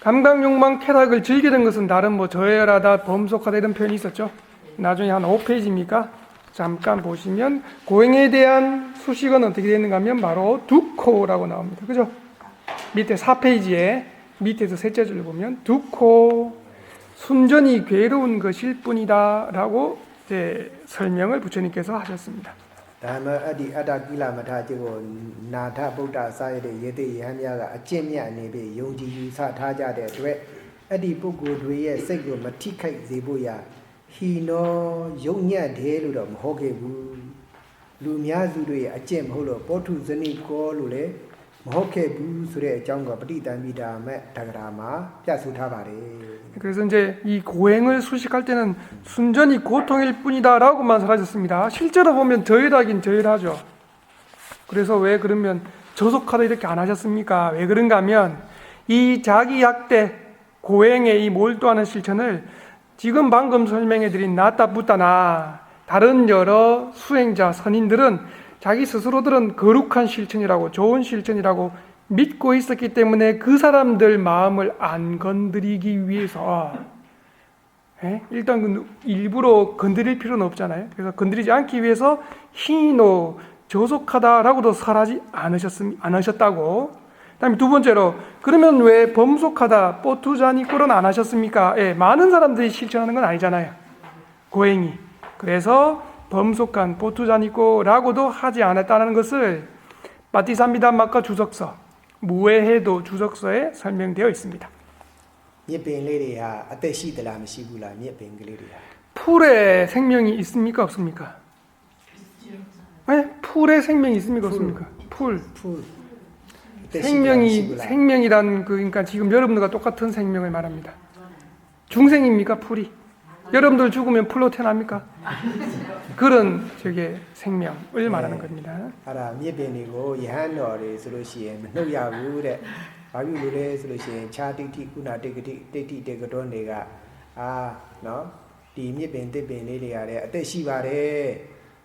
감각, 욕망, 쾌락을 즐기는 것은 다른 뭐 저열하다, 범속하다 이런 표현이 있었죠. 나중에 한 5페이지입니까? 잠깐 보시면 고행에 대한 수식은 어떻게 되어 있는가 하면 바로 두코라고 나옵니다. 그죠? 밑에 4페이지에 밑에서 셋째 줄을 보면 두코, 순전히 괴로운 것일 뿐이다 라고 이제 설명을 부처님께서 하셨습니다. 다만 어디 아다길라마타지고 나타 부다 사이의 예대 예한야가 아침이야 네베 용지 유사 타자တဲ့အတွက်အဲ့ဒီပုဂ္ဂိုလ်တွေရဲ့စိတ်ကိုမထိခိုက်စေဖို့ရဟီနောယုံညံ့တယ်လို့တော့မဟုတ်ခဲ့ဘူးလူများစုတွေရဲ့အကျင့်မဟုတ်လို့ပောထုဇနိကောလို့လည်းမဟုတ်ခဲ့ဘူးဆိုတဲ့အကြောင်းကပဋိသင်္မိတာမဲ့တက္ကရာမှာပြဆိုထားပါတယ် 그래서 이제 이 고행을 수식할 때는 순전히 고통일 뿐이다라고만 사라졌습니다. 실제로 보면 저열하긴 저열하죠. 그래서 왜 그러면 저속하다 이렇게 안 하셨습니까? 왜 그런가 하면 이 자기 약대 고행의 이 몰두하는 실천을 지금 방금 설명해드린 나타 부타나 다른 여러 수행자 선인들은 자기 스스로들은 거룩한 실천이라고 좋은 실천이라고 믿고 있었기 때문에 그 사람들 마음을 안 건드리기 위해서 일단 일부러 건드릴 필요는 없잖아요. 그래서 건드리지 않기 위해서 희노 저속하다라고도 설하지 않으셨다고. 그다음에 두 번째로 그러면 왜 범속하다 뽀투자니꼴은 안 하셨습니까? 많은 사람들이 실천하는 건 아니잖아요. 고행이. 그래서 범속한 뽀투자니꼴라고도 하지 않았다는 것을 빠티삼비담마카 주석서 무해해도 주석서에 설명되어 있습니다. 풀에 생명이 있습니까 없습니까? 네? 풀에 생명이 있습니까 없습니까? 풀. 생명이란 그러니까 지금 여러분들과 똑같은 생명을 말합니다. 중생입니까 풀이? 여러분들 죽으면 풀로 태어납니까? 그런 저게 생명을 말하는 겁니다. 알아, 미변이고 이한어를 쓰러시에 노야구래. 바위로래 쓰러시에 차디티 구나티티 데그돈 내가 너 디미변 대변이래야래. 어때시바래.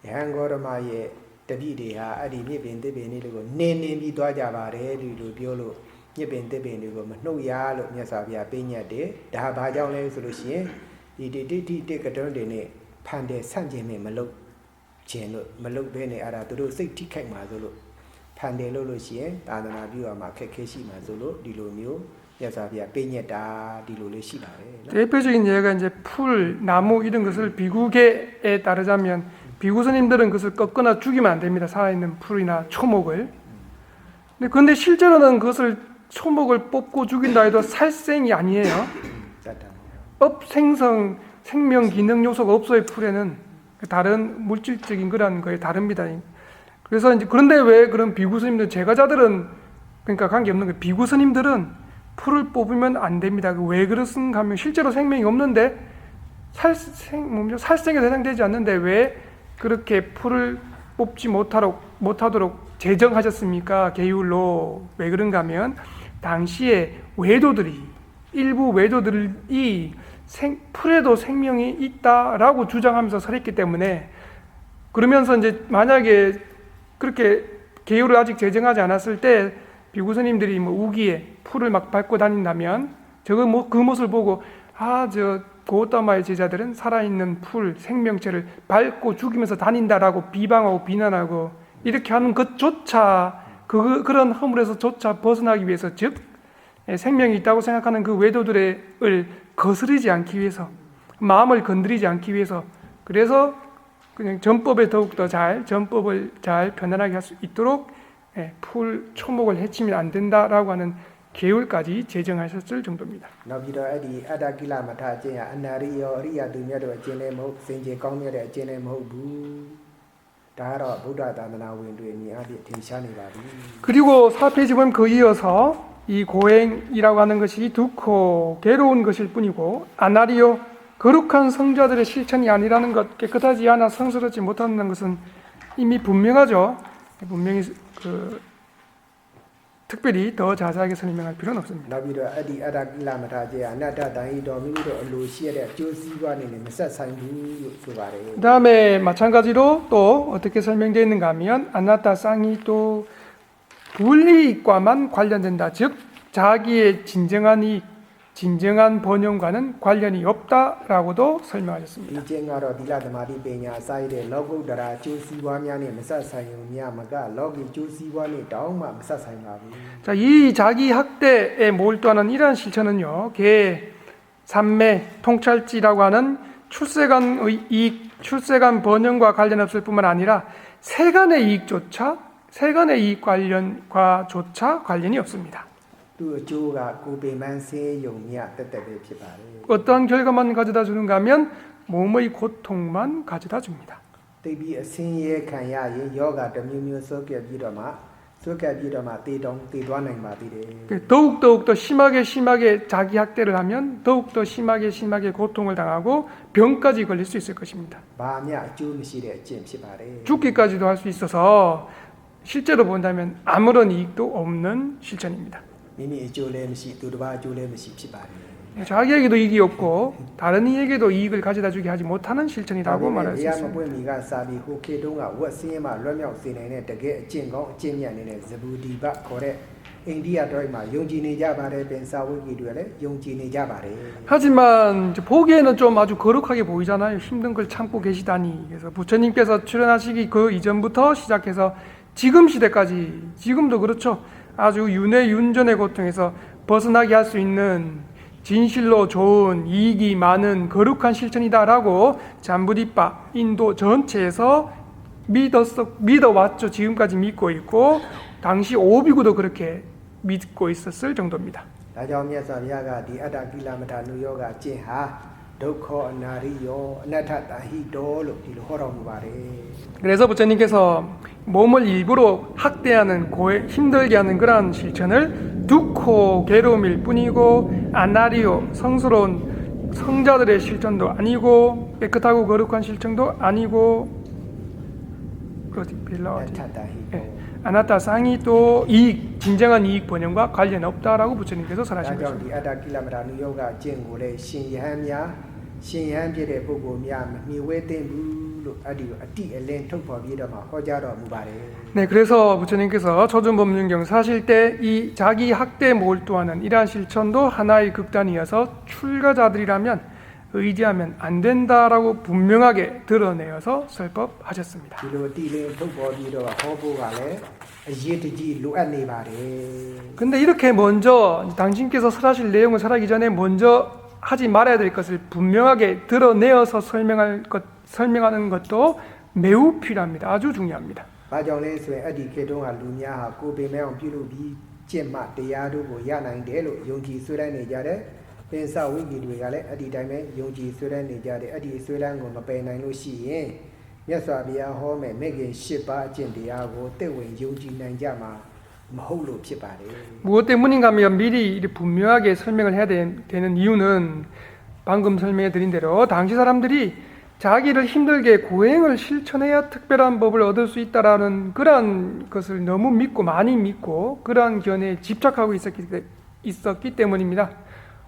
이한거르마에 대비대야 아디 미변 대변이고 내내미 도와자바래. 리로 벼로 미변 대변이고 노야로 녀사비야 빼냐데. 다 바자올래 쓰러시에 이디디디 데그돈 데네 판대 산재매 말로 젠로 말로 베네 알아 도로စိတ်ထိခိုက်မှာဆိုလို့ဖန်တယ်လို့လို့ရှိရင်သာသနာပြုရမှာခက်ခဲရှိမှာဆိုလို့ဒီလိုမျိုးရသော်ပြပိညက်တာဒီလိုလေးရှိပါတယ် 대표적인 예가 이제 풀, 나무 이런 것을 비구계에 따르자면 비구 스님들은 그것을 꺾거나 죽이면 안 됩니다. 살아있는 풀이나 초목을. 근데 실제로는 그것을 초목을 뽑고 죽인다 해도 살생이 아니에요. 업생성 생명 기능 요소가 없어요. 풀에는 다른 물질적인 그런 거에 다릅니다. 그래서 이제 그런데 왜 그런 비구 스님들 제가자들은 그러니까 관계 없는 거예요. 비구 스님들은 풀을 뽑으면 안 됩니다. 왜 그렇습니까 하면 실제로 생명이 없는데 살생에 해당되지 않는데 왜 그렇게 풀을 뽑지 못하도록 제정하셨습니까? 계율로. 왜 그런가 하면 당시에 외도들이 일부 외도들이 풀에도 생명이 있다라고 주장하면서 설했기 때문에 그러면서 이제 만약에 그렇게 계율을 아직 제정하지 않았을 때 비구 스님들이 뭐 우기에 풀을 막 밟고 다닌다면 그 모습을 보고 저 고타마의 제자들은 살아있는 풀 생명체를 밟고 죽이면서 다닌다라고 비방하고 비난하고 이렇게 하는 것조차 그런 허물에서조차 벗어나기 위해서 즉 생명이 있다고 생각하는 그 외도들을 거스르지 않기 위해서 마음을 건드리지 않기 위해서 그래서 그냥 전법을 잘 편안하게 할 수 있도록 풀 초목을 해치면 안 된다라고 하는 계율까지 제정하셨을 정도입니다. 그리고 4페이지 보면 그 이어서 이 고행이라고 하는 것이 두코, 괴로운 것일 뿐이고 아나리오, 거룩한 성자들의 실천이 아니라는 것, 깨끗하지 않아 성스럽지 못하는 것은 이미 분명하죠. 분명히 특별히 더 자세하게 설명할 필요는 없습니다. 그 다음에 마찬가지로 또 어떻게 설명되어 있는가 하면 아나타 쌍이 또 불이익과만 관련된다. 즉 자기의 진정한 이익, 진정한 번영과는 관련이 없다라고도 설명하셨습니다. 이 쟁가로 딜라드마디 베냐 사이데 로고다라 조시와냐니 메사사용냐 마가 로기 조시와니 다음마 메사사용하고. 자, 이 자기 학대에 몰두하는 이러한 실천은요, 개, 산매, 통찰지라고 하는 출세간의 이익, 출세간 번영과 관련 없을 뿐만 아니라 세간의 이익 관련과조차 관련이 없습니다. 또 조가 고배만 세용냐 뜻대로 피바래. 어떠한 결과만 가져다 주는가 하면 몸의 고통만 가져다 줍니다. 대비 신예 칸야에 요가 더뮤뮤 소개비더마 대도하는 마디래. 더욱더 심하게 자기 학대를 하면 더욱더 심하게 고통을 당하고 병까지 걸릴 수 있을 것입니다. 마냐 주무시래 찜 피바래. 죽기까지도 할 수 있어서 실제로 본다면 아무런 이익도 없는 실천입니다. 미미 조레미시 두르바 조레미시 피바래. 자기에게도 이익이 없고 다른 이에게도 이익을 가져다 주게 하지 못하는 실천이라고 말할 수 있습니다. 미가 사비 호케동아 워스이마 럼역시네네 되게 찐거 찐냐네네 자부디바 거래 인디아 도이마 용지네 자바래 벤사위기도래 용지네 자바래. 하지만 이제 보기에는 좀 아주 거룩하게 보이잖아요. 힘든 걸 참고 계시다니. 그래서 부처님께서 출연하시기 그 이전부터 시작해서 지금 시대까지 지금도 그렇죠. 아주 윤회윤전의 고통에서 벗어나게 할 수 있는 진실로 좋은 이익이 많은 거룩한 실천이다라고 잠부디파 인도 전체에서 믿어왔죠. 지금까지 믿고 있고 당시 오비구도 그렇게 믿고 있었을 정도입니다. 다자미야사비야가 디 아다길라마타 누요가 찐하 도코 아나리요 아나타타히도로 디로 호라무 바래. 그래서 부처님께서 몸을 일부러 학대하는 힘들게 하는 그러한 실천을 두코 괴로움일 뿐이고 아나리오 성스러운 성자들의 실천도 아니고 깨끗하고 거룩한 실천도 아니고 아나타 상이 또 진정한 이익 번영과 관련 없다라고 부처님께서 설하신 것입니다. 아다길라마타 누요가 찐고래 신야한피의 보고냐 미웨텐부 아디오 아티엘렌 통법이라마 허자로 무바래. 네, 그래서 부처님께서 초준법륜경 사실 때 이 자기 학대에 몰두하는 이러한 실천도 하나의 극단이어서 출가자들이라면 의지하면 안 된다라고 분명하게 드러내어서 설법하셨습니다. 근데 이렇게 먼저 당신께서 설하실 내용을 설하기 전에 먼저 하지 말아야 될 것을 분명하게 드러내어서 설명하는 것도 매우 필요합니다. 아주 중요합니다. 무엇 때문인가 하면 미리 분명하게 설명을 해야 되는 이유는 방금 설명해 드린 대로 당시 사람들이 자기를 힘들게 고행을 실천해야 특별한 법을 얻을 수 있다라는 그러한 것을 너무 많이 믿고 그러한 견해에 집착하고 있었기 때문입니다.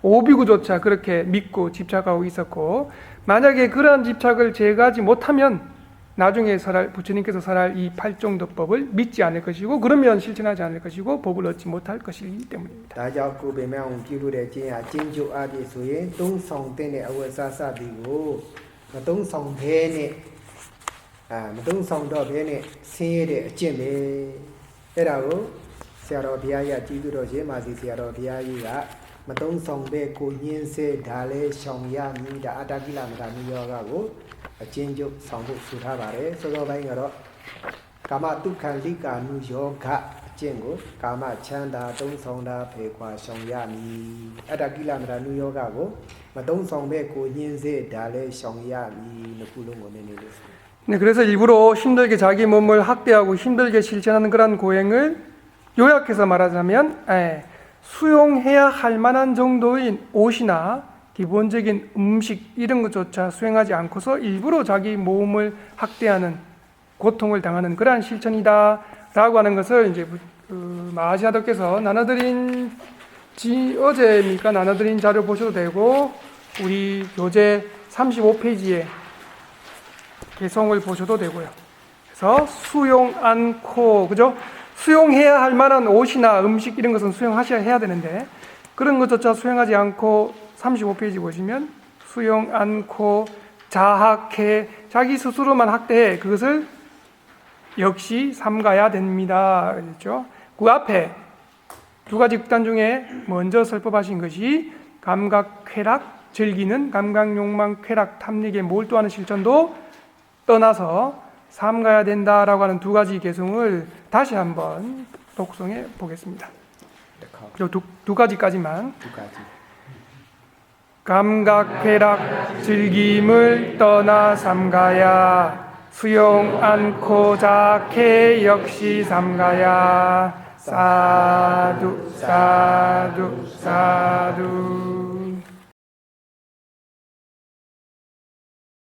오비구조차 그렇게 믿고 집착하고 있었고 만약에 그러한 집착을 제거하지 못하면 나중에 부처님께서 설할 이 팔종도법을 믿지 않을 것이고 그러면 실천하지 않을 것이고 법을 얻지 못할 것이기 때문입니다. 진족 성부 수다바래 소도바잉어로 가마 뚝칸리가 누요가 쟁고 가마 찬다 동성다 배과 성야미 아다길라마다 누요가고 마동성배고 인세 달래 성야미 누구롱고 내내로. 네, 그래서 일부러 힘들게 자기 몸을 학대하고 힘들게 실천하는 그런 고행을 요약해서 말하자면 수용해야 할 만한 정도인 옷이나 기본적인 음식 이런 것조차 수행하지 않고서 일부러 자기 몸을 학대하는 고통을 당하는 그러한 실천이다 라고 하는 것을 이제 마하시아도께서 어제입니까? 나눠드린 자료 보셔도 되고 우리 교재 35페이지에 개성을 보셔도 되고요. 그래서 수용 않고 그죠? 수용해야 할 만한 옷이나 음식 이런 것은 수용하셔야 해야 되는데 그런 것조차 수용하지 않고 35페이지 보시면 수용 않고 자학해 자기 스스로만 학대해 그것을 역시 삼가야 됩니다. 그렇죠? 그 앞에 두 가지 극단 중에 먼저 설법하신 것이 감각 쾌락 즐기는 감각 욕망 쾌락 탐닉에 몰두하는 실천도 떠나서 삼가야 된다라고 하는 두 가지 개성을 다시 한번 독송해 보겠습니다. 두 가지까지만. 두 가지. 감각 쾌락 즐김을 떠나 삼가야 수용 않고 자케 역시 삼가야 사두 사두 사두